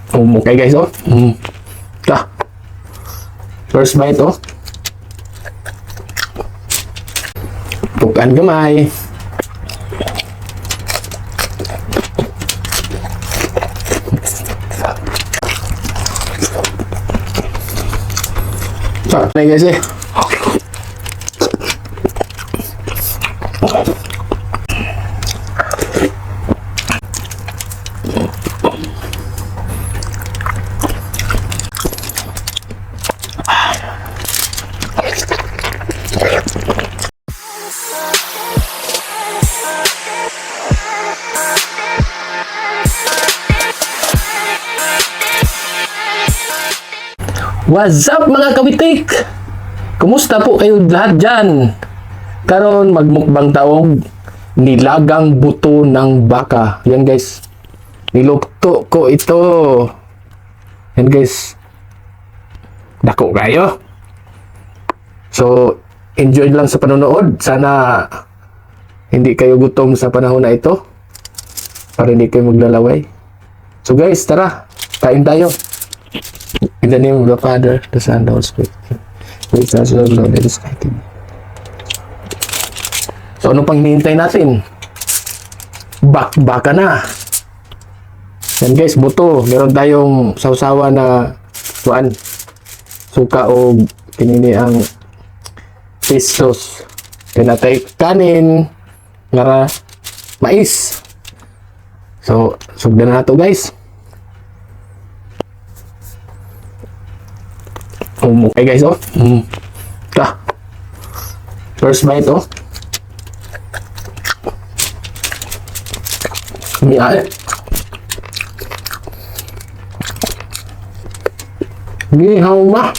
Okay guys, oh. Ta. First bite, oh. Bukan gamay. Sarap na guys eh. What's up mga kawitik? Kumusta po kayo lahat dyan? Karon magmukbang taong nilagang buto ng baka. Yan guys. Niluto ko ito. Yan guys. Dako kayo. So, enjoy lang sa panonood. Sana hindi kayo gutom sa panahon na ito. Para hindi kayo maglalaway. So guys, tara. Kain tayo. In the name of the Father, the Son, the Holy Spirit. With us, Lord, let us continue. So, ano pang hinihintay natin? Baka na. Yan guys, buto. Meron tayong sausawa na suka o pinili ang fish sauce. Pinatay kanin, ngara, mais. So, sugdan na ito guys. Okay guys, oh. Ta. First bite, oh. Miyay. Gihaw ma.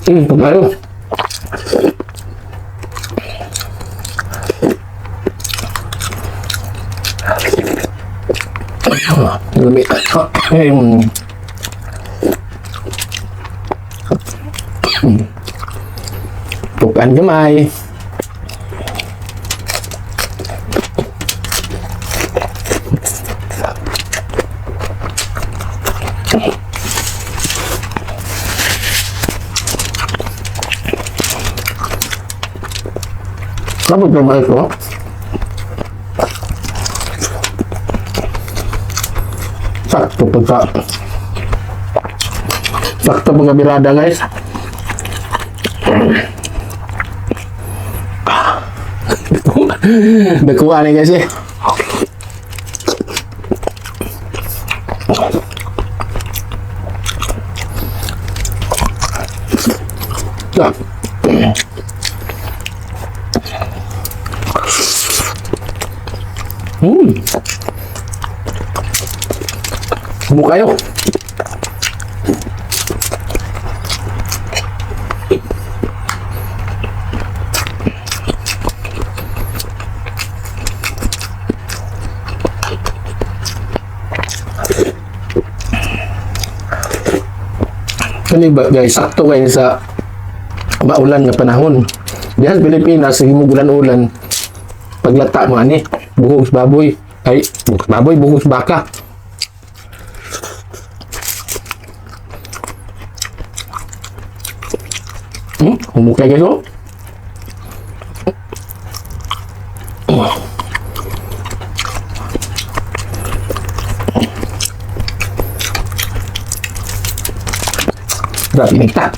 Pagkayo. Lumi. Bukan gamay. Apa gamay ko? Sakto pagkabirada guys. Nakuha nih guys eh. Nah. Buka yuk. Kani ba guys, sakto kayo sa maulan nga panahon. Diyan sa Pilipinas, sige mo ulan-ulan. Paglata mo ani, buhos baboy. Ay, buhos baboy, buhos baka. Humukay guys oh. Grabe nita.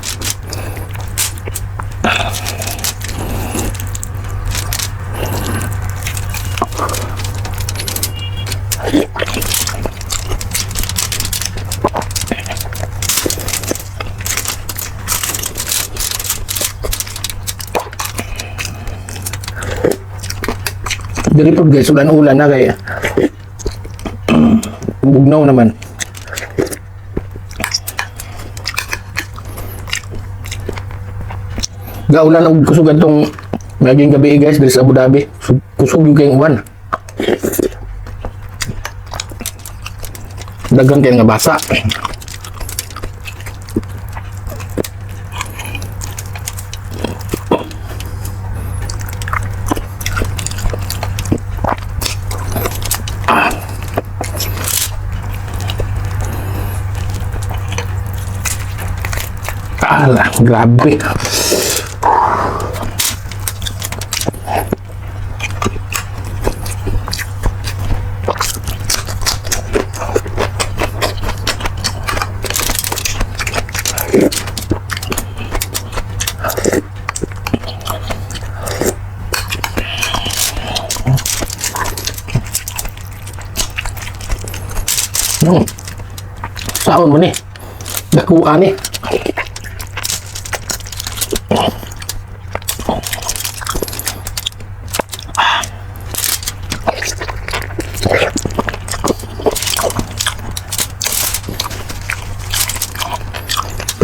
Dari pag guys, ulan-ulan na kaya bugnaw naman. Gaulan ang kusugan tong naging gabi guys dari sa Abu Dhabi. Kusog yung kayong uwan. Dagang kayo nga basa. Grabe. Sahon mo ni. Dakuha ni.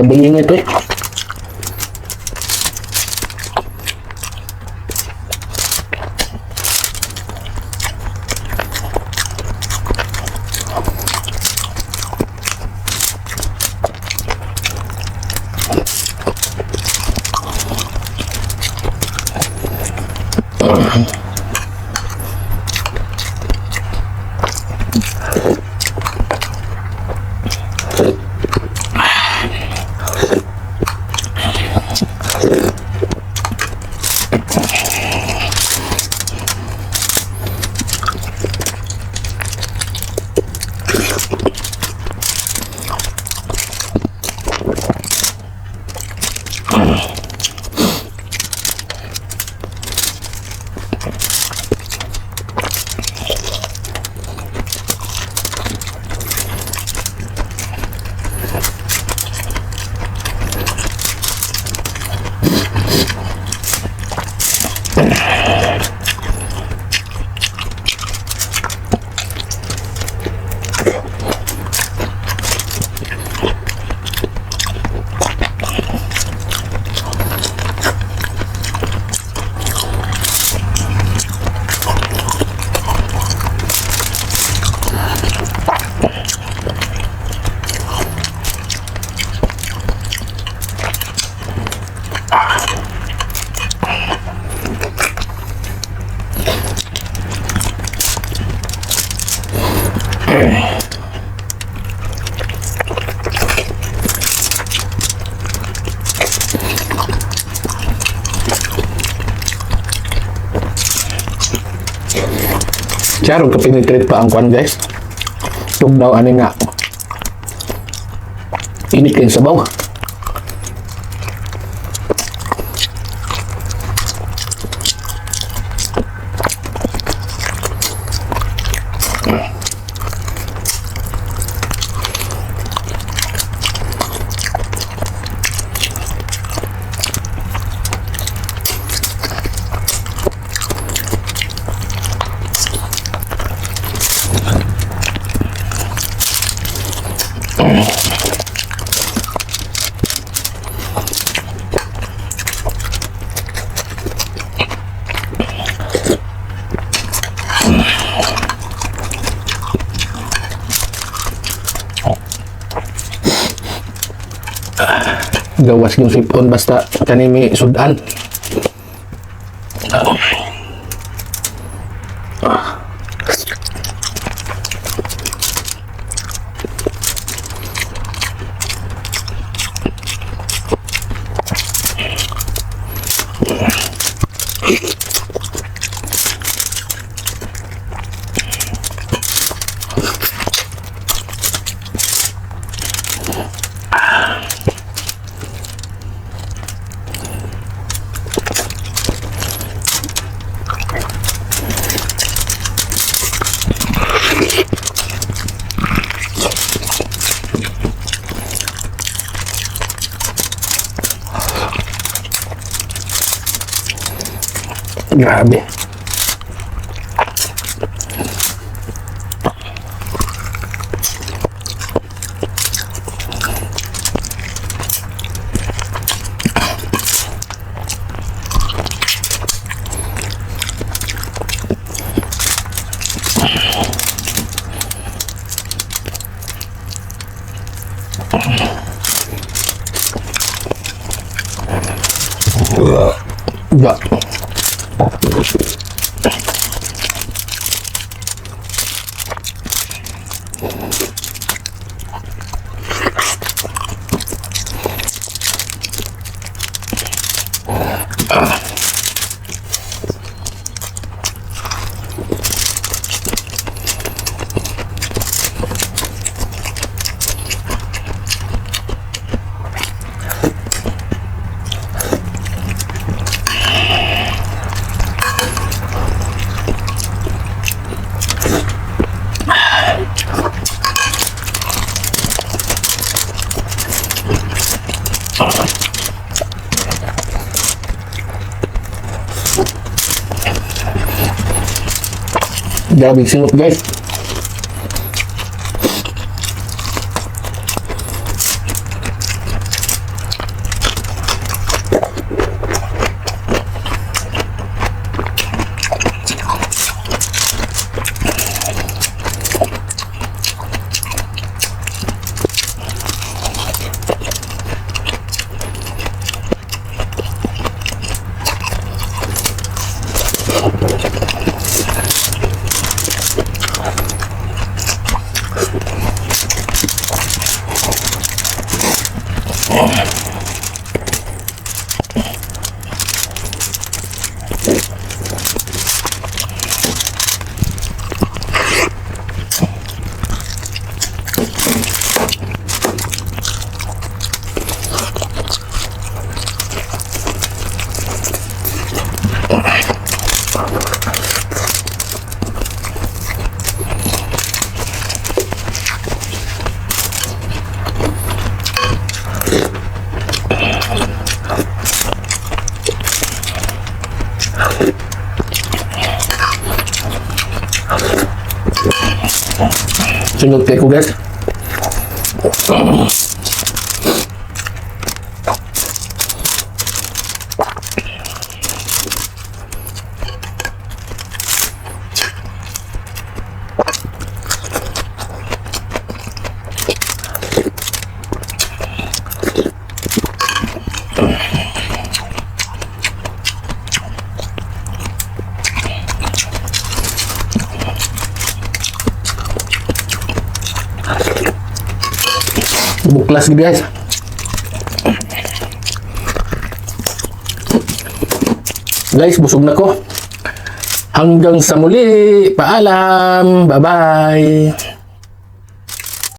Kambingin ito eh. Charong kapinitrate pa ang kwan guys. Tugnaw ani nga. Init kayong sabaw. Gawas yung sipon basta kanimi sudan. Grabe. Dạ. Grabe singot guys. Sunod kayo guys. Buklas gitu guys. Guys, busog na ko. Hanggang sa muli. Paalam. Bye-bye.